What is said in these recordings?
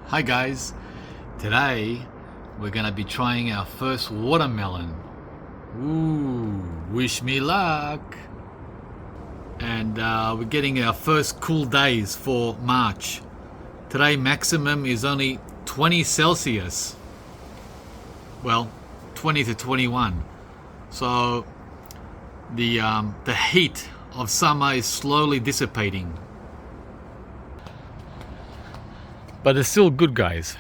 Hi guys, today we're gonna be trying our first watermelon. Ooh, wish me luck. And we're getting our first cool days for March. Today maximum is only 20 Celsius. Well, 20 to 21. So the heat of summer is slowly dissipating. But it's still good, guys.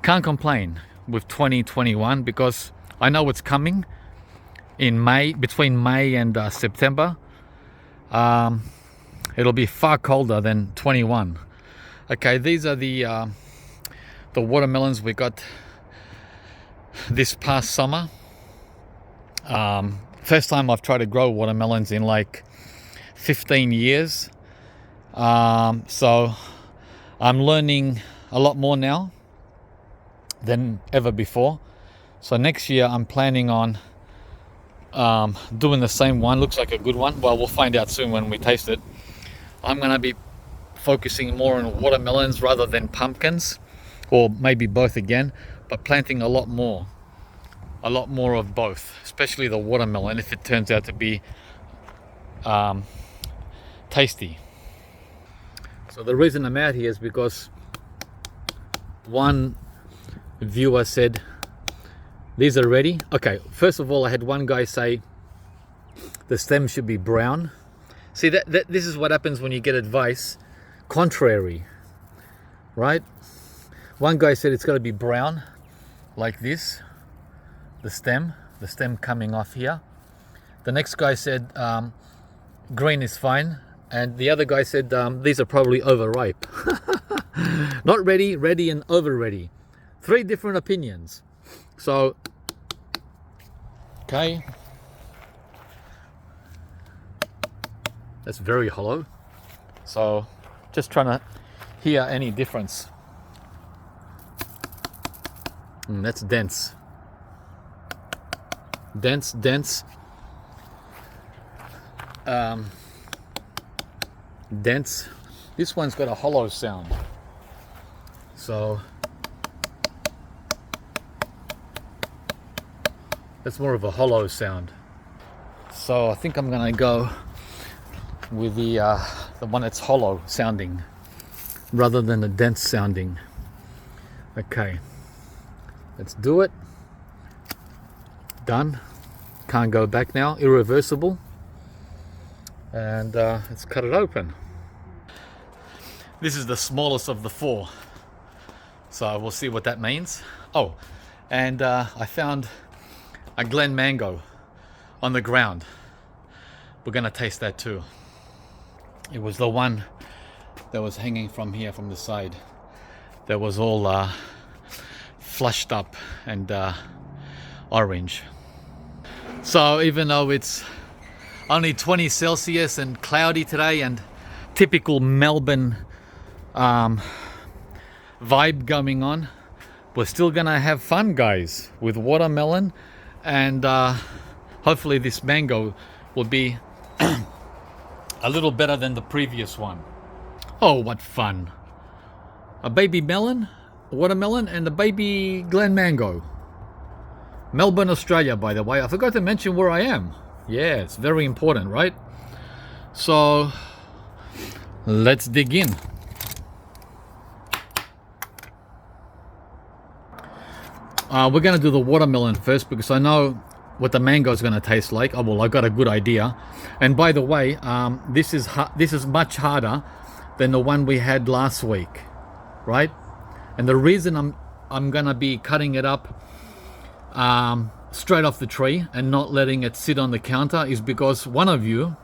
Can't complain with 2021 because I know what's coming in May, between May and September. It'll be far colder than 21. Okay, these are the watermelons we got this past summer. First time I've tried to grow watermelons in like 15 years. So I'm learning a lot more now than ever before. So next year I'm planning on doing the same one. Looks like a good one. Well, we'll find out soon when we taste it. I'm gonna be focusing more on watermelons rather than pumpkins, or maybe both again, but planting a lot more of both, especially the watermelon if it turns out to be tasty. So the reason I'm out here is because one viewer said these are ready. Okay, first of all, I had one guy say the stem should be brown. See, that this is what happens when you get advice contrary, right? One guy said it's got to be brown like this, the stem coming off here. The next guy said green is fine. And the other guy said these are probably overripe. Not ready, ready, and over ready. 3 different opinions. So, okay. That's very hollow. So, just trying to hear any difference. That's dense. Dense. Dense. This one's got a hollow sound, so that's more of a hollow sound. So I think I'm gonna go with the one that's hollow sounding rather than the dense sounding. Okay, let's do it. Done. Can't go back now. Irreversible. And let's cut it open. This is the smallest of the 4, so we'll see what that means. Oh, and I found a Glen mango on the ground. We're gonna taste that too. It was the one that was hanging from here, from the side, that was all flushed up and orange. So even though it's only 20 Celsius and cloudy today and typical Melbourne vibe going on, we're still gonna have fun, guys, with watermelon, and hopefully this mango will be a little better than the previous one. Oh, what fun. A baby melon, a watermelon, and a baby Glen mango. Melbourne, Australia, by the way. I forgot to mention where I am. Yeah, it's very important, right? So let's dig in. We're going to do the watermelon first because I know what the mango is going to taste like. Oh, well, I got a good idea. And by the way, this is much harder than the one we had last week, right? And the reason I'm going to be cutting it up straight off the tree and not letting it sit on the counter is because one of you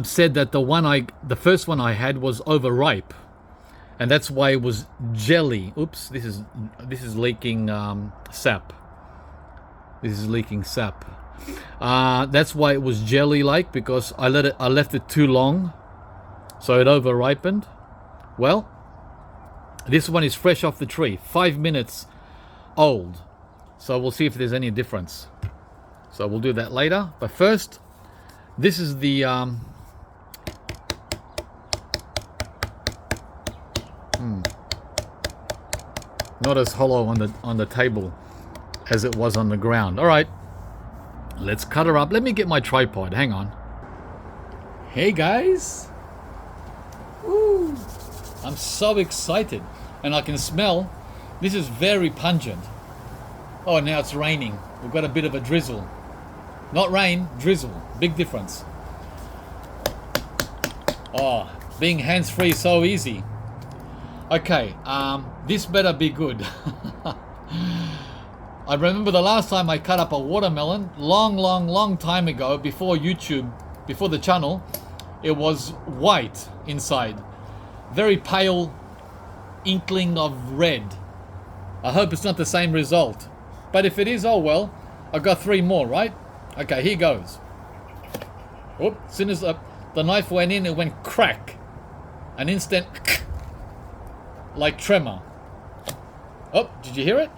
said that the first one I had was overripe, and that's why it was jelly. Oops, this is leaking sap. This is leaking sap. That's why it was jelly-like, because I left it too long, so it over-ripened. Well, this one is fresh off the tree, 5 minutes old. So we'll see if there's any difference. So we'll do that later. But first, this is the not as hollow on the table as it was on the ground. All right, let's cut her up. Let me get my tripod. Hang on. Hey guys. Woo. I'm so excited, and I can smell. This is very pungent. Oh, now it's raining. We've got a bit of a drizzle. Not rain, drizzle. Big difference. Oh, being hands-free is so easy. Okay, this better be good. I remember the last time I cut up a watermelon, long time ago, before YouTube, before the channel, it was white inside. Very pale inkling of red. I hope it's not the same result. But if it is, oh well. I've got 3 more, right? Okay, here goes. Oop, as soon as the knife went in, it went crack. An instant like tremor. Oh, did you hear it?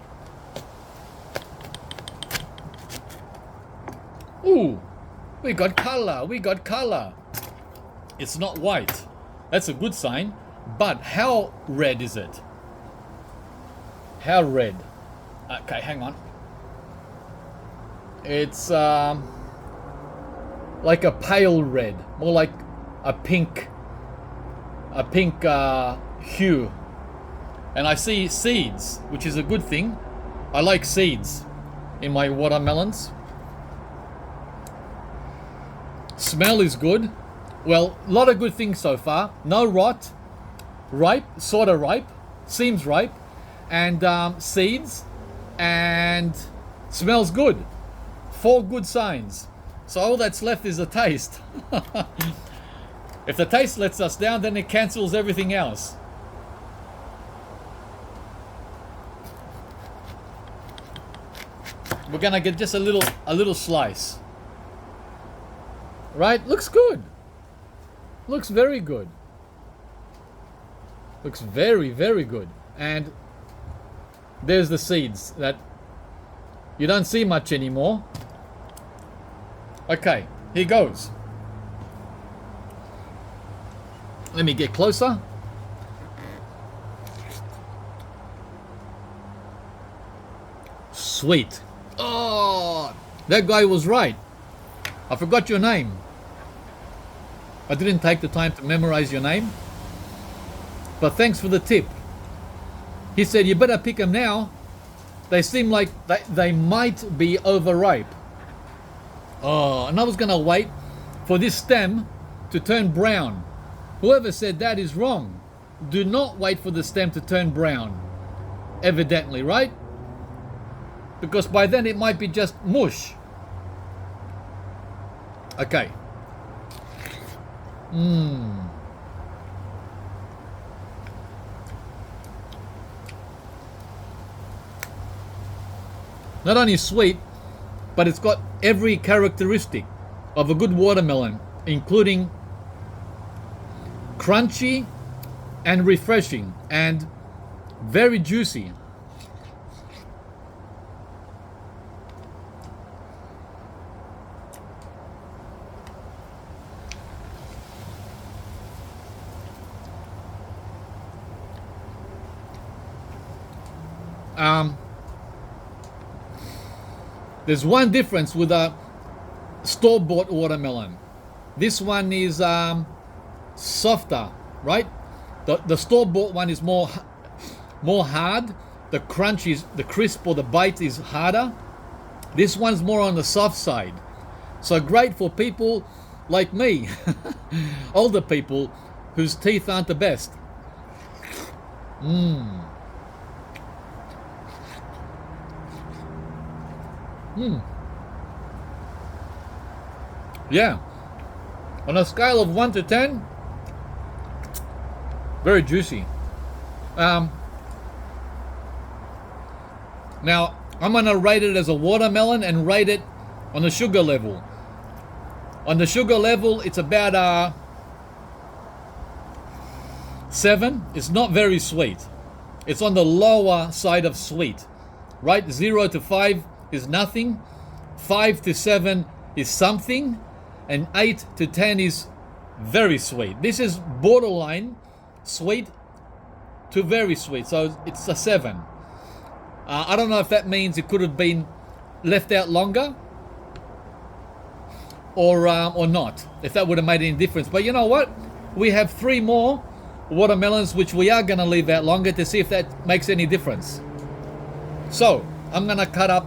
Ooh, we got color. It's not white. That's a good sign. But how red is it? How red? Okay, hang on. It's like a pale red, more like a pink hue. And I see seeds, which is a good thing. I like seeds in my watermelons. Smell is good. Well, a lot of good things so far. No rot. Ripe, sort of ripe. Seems ripe. And seeds. And smells good. 4 good signs. So all that's left is the taste. If the taste lets us down, then it cancels everything else. We're gonna get just a little slice. Right? Looks good. Looks very good. Looks very, very good. And there's the seeds that you don't see much anymore. Okay, here goes. Let me get closer. Sweet. Oh, that guy was right. I forgot your name. I didn't take the time to memorize your name. But thanks for the tip. He said, you better pick them now. They seem like they might be overripe. Oh, and I was going to wait for this stem to turn brown. Whoever said that is wrong. Do not wait for the stem to turn brown. Evidently, right? Because by then it might be just mush. Okay. Not only sweet, but it's got every characteristic of a good watermelon, including crunchy and refreshing and very juicy. There's one difference with a store-bought watermelon. This one is softer, right? The store-bought one is more hard. The crunch is, the crisp or the bite is harder. This one's more on the soft side. So great for people like me, older people whose teeth aren't the best. Yeah. On a scale of 1 to 10, very juicy. Now, I'm going to rate it as a watermelon and rate it on the sugar level. On the sugar level, it's about 7. It's not very sweet. It's on the lower side of sweet, right? 0 to 5 is nothing. 5 to 7 is something. And 8 to 10 is very sweet. This is borderline sweet to very sweet. So it's a 7. I don't know if that means it could have been left out longer or not, if that would have made any difference. But you know what? We have 3 more watermelons which we are going to leave out longer to see if that makes any difference. So I'm going to cut up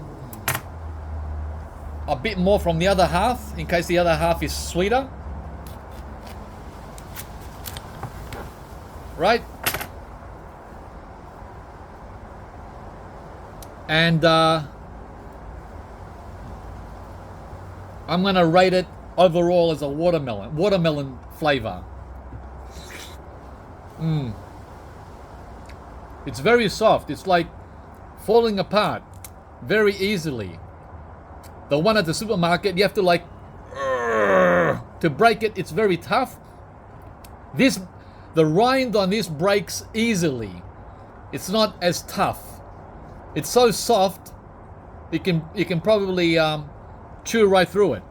a bit more from the other half in case the other half is sweeter. Right? And I'm going to rate it overall as a watermelon flavor. It's very soft. It's like falling apart very easily. The one at the supermarket, you have to like to break it. It's very tough. The rind on this breaks easily. It's not as tough. It's so soft, you can probably chew right through it.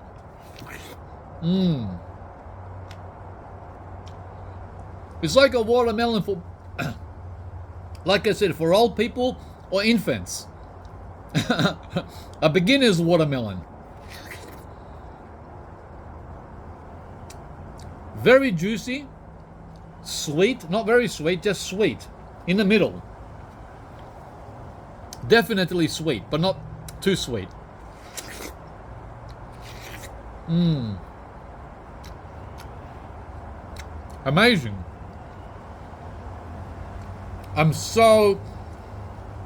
It's like a watermelon for, like I said, for old people or infants. A beginner's watermelon. Very juicy, sweet, not very sweet, just sweet, in the middle. Definitely sweet, but not too sweet. Amazing. I'm so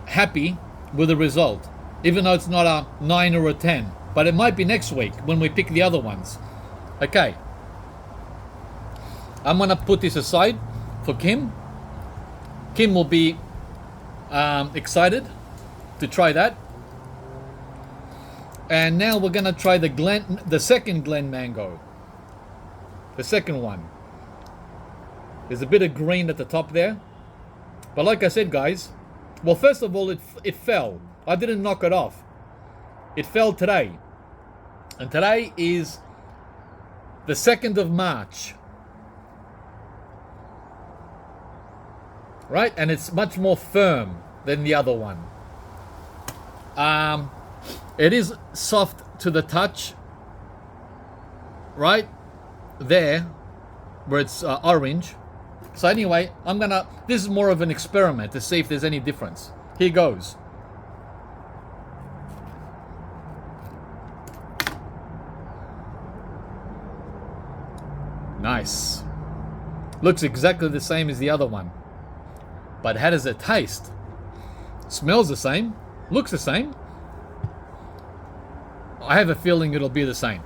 happy with the result, even though it's not a 9 or a 10, but it might be next week when we pick the other ones. Okay, I'm gonna put this aside for Kim. Kim will be excited to try that. And now we're gonna try the second Glen mango. The second one. There's a bit of green at the top there. But like I said, guys, well, first of all, it fell. I didn't knock it off. It fell today. And today is the 2nd of March. Right? And it's much more firm than the other one. It is soft to the touch. Right? There, where it's orange. So anyway, this is more of an experiment to see if there's any difference. Here goes. Nice. Looks exactly the same as the other one. But how does it taste? Smells the same. Looks the same. I have a feeling it'll be the same.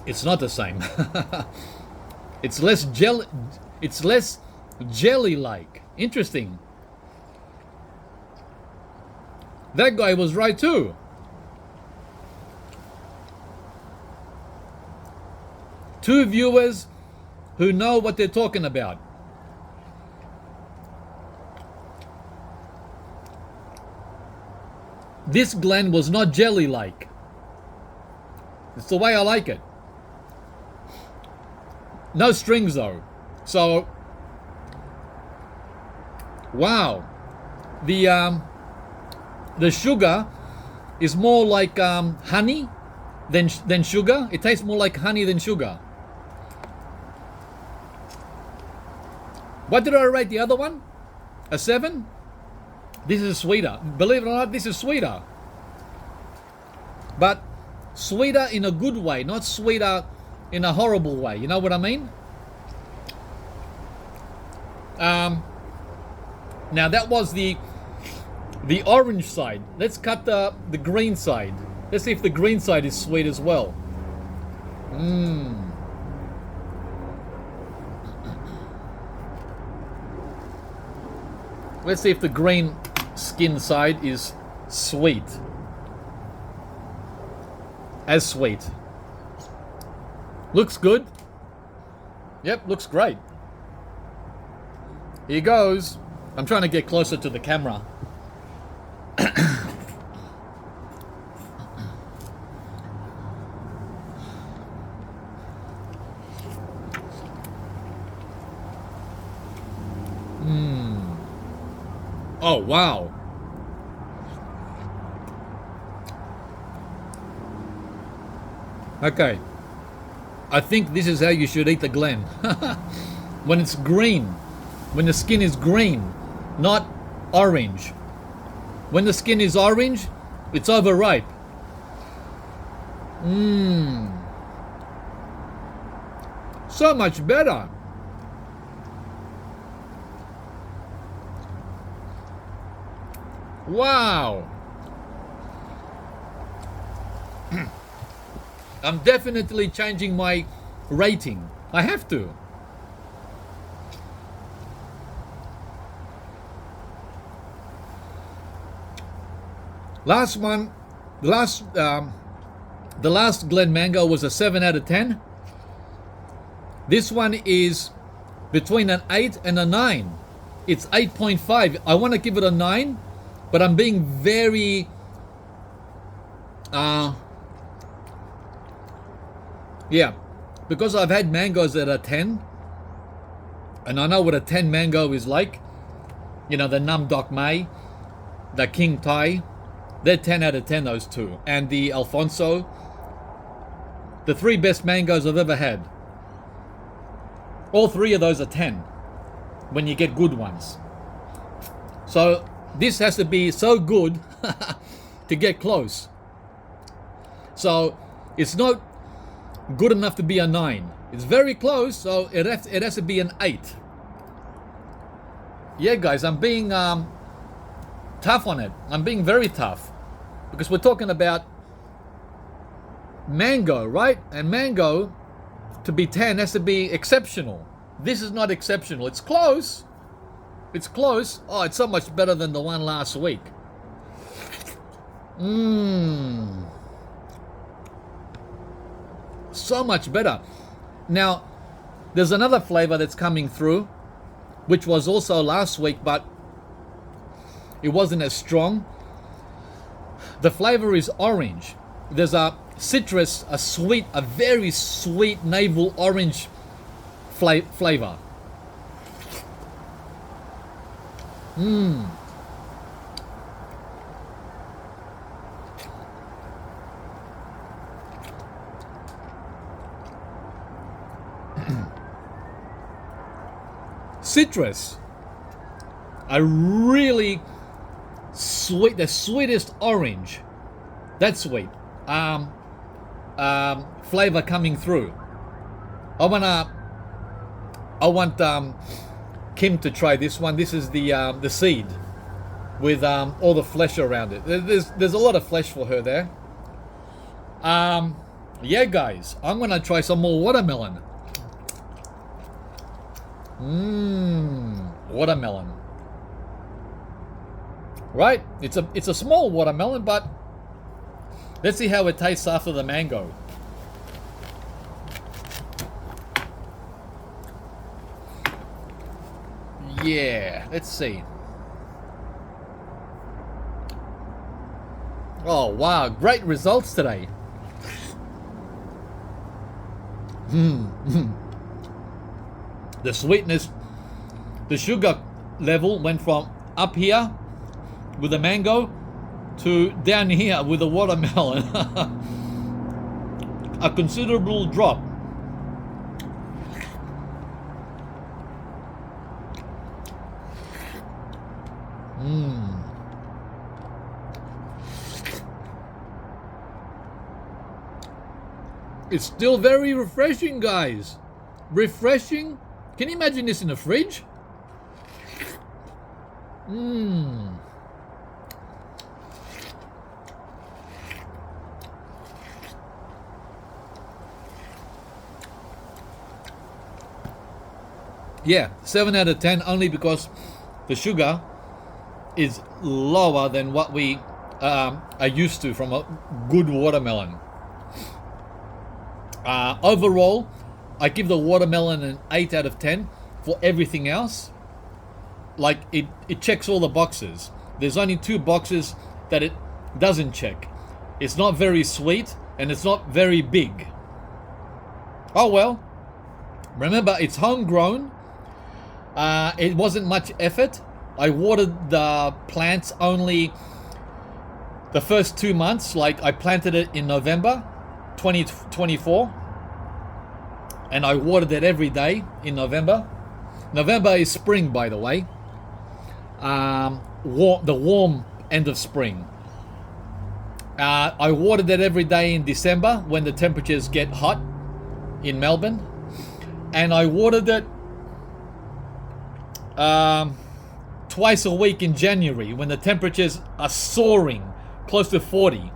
It's not the same. It's less jelly-like. Interesting. That guy was right too. Two viewers who know what they're talking about. This Glen was not jelly-like. It's the way I like it. No strings though. So, wow. The sugar is more like honey than sugar. It tastes more like honey than sugar. What did I rate the other one? A 7? This is sweeter. Believe it or not, this is sweeter. But sweeter in a good way, not sweeter in a horrible way. You know what I mean? Now that was the orange side. Let's cut the green side. Let's see if the green side is sweet as well. Let's see if the green skin side is sweet. As sweet. Looks good. Yep, looks great. Here goes. I'm trying to get closer to the camera. Oh, wow. Okay. I think this is how you should eat the Glen. When it's green. When the skin is green, not orange. When the skin is orange, it's overripe. So much better. Wow. I'm definitely changing my rating. I have to. Last one, the last Glen mango was a 7 out of 10. This one is between an 8 and a 9. It's 8.5. I want to give it a 9, but I'm being very yeah, because I've had mangoes that are 10, and I know what a 10 mango is like. You know, the Nam Doc May, the King Thai, they're 10 out of 10, those two. And the Alfonso, the 3 best mangoes I've ever had. All 3 of those are 10 when you get good ones. So this has to be so good to get close. So it's not good enough to be a 9. It's very close, so it has to be an 8. Yeah, guys, I'm being tough on it. I'm being very tough. Because we're talking about mango, right? And mango, to be 10, has to be exceptional. This is not exceptional. It's close. It's close. Oh, it's so much better than the one last week. So much better. Now, there's another flavor that's coming through, which was also last week, but it wasn't as strong. The flavor is orange. There's a citrus, a very sweet navel orange flavor. Citrus, a really sweet, the sweetest orange. That's sweet. Flavor coming through. I want Kim to try this one. This is the seed with all the flesh around it. There's a lot of flesh for her there. Yeah, guys, I'm gonna try some more watermelon. Watermelon. Right? It's a small watermelon, but let's see how it tastes after the mango. Yeah, let's see. Oh wow, great results today. The sweetness, the sugar level went from up here with the mango to down here with the watermelon. A considerable drop. It's still very refreshing, guys. Refreshing. Can you imagine this in the fridge? Yeah, 7 out of 10 only because the sugar is lower than what we are used to from a good watermelon. Overall, I give the watermelon an 8 out of 10 for everything else. Like, it checks all the boxes. There's only 2 boxes that it doesn't check. It's not very sweet and it's not very big. Oh well. Remember, it's homegrown. It wasn't much effort. I watered the plants only the first 2 months. Like I planted it in November 2024, and I watered it every day in November. November is spring, by the way. The warm end of spring. I watered it every day in December when the temperatures get hot in Melbourne, and I watered it twice a week in January when the temperatures are soaring close to 40.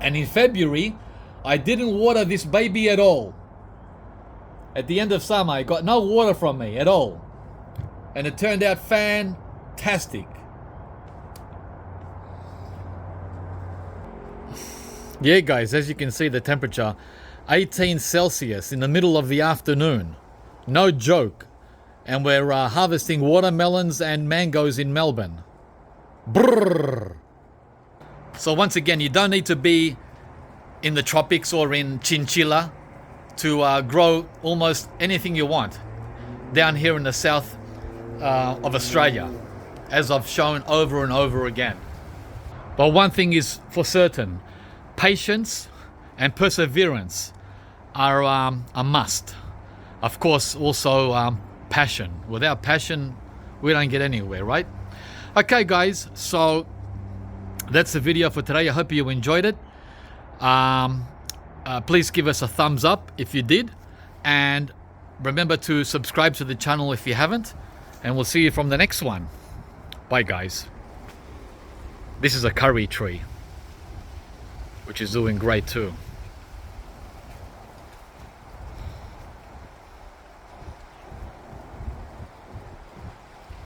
And in February, I didn't water this baby at all. At the end of summer, I got no water from me at all. And it turned out fantastic. Yeah, guys, as you can see, the temperature 18 Celsius in the middle of the afternoon. No joke. And we're harvesting watermelons and mangoes in Melbourne. Brrr. So once again, you don't need to be in the tropics or in Chinchilla to grow almost anything you want down here in the south of Australia, as I've shown over and over again. But one thing is for certain, patience and perseverance are a must. Of course, also passion. Without passion, we don't get anywhere, right? Okay, guys, so that's the video for today. I hope you enjoyed it. Please give us a thumbs up if you did, and remember to subscribe to the channel if you haven't, and we'll see you from the next one. Bye, guys. This is a curry tree, which is doing great too.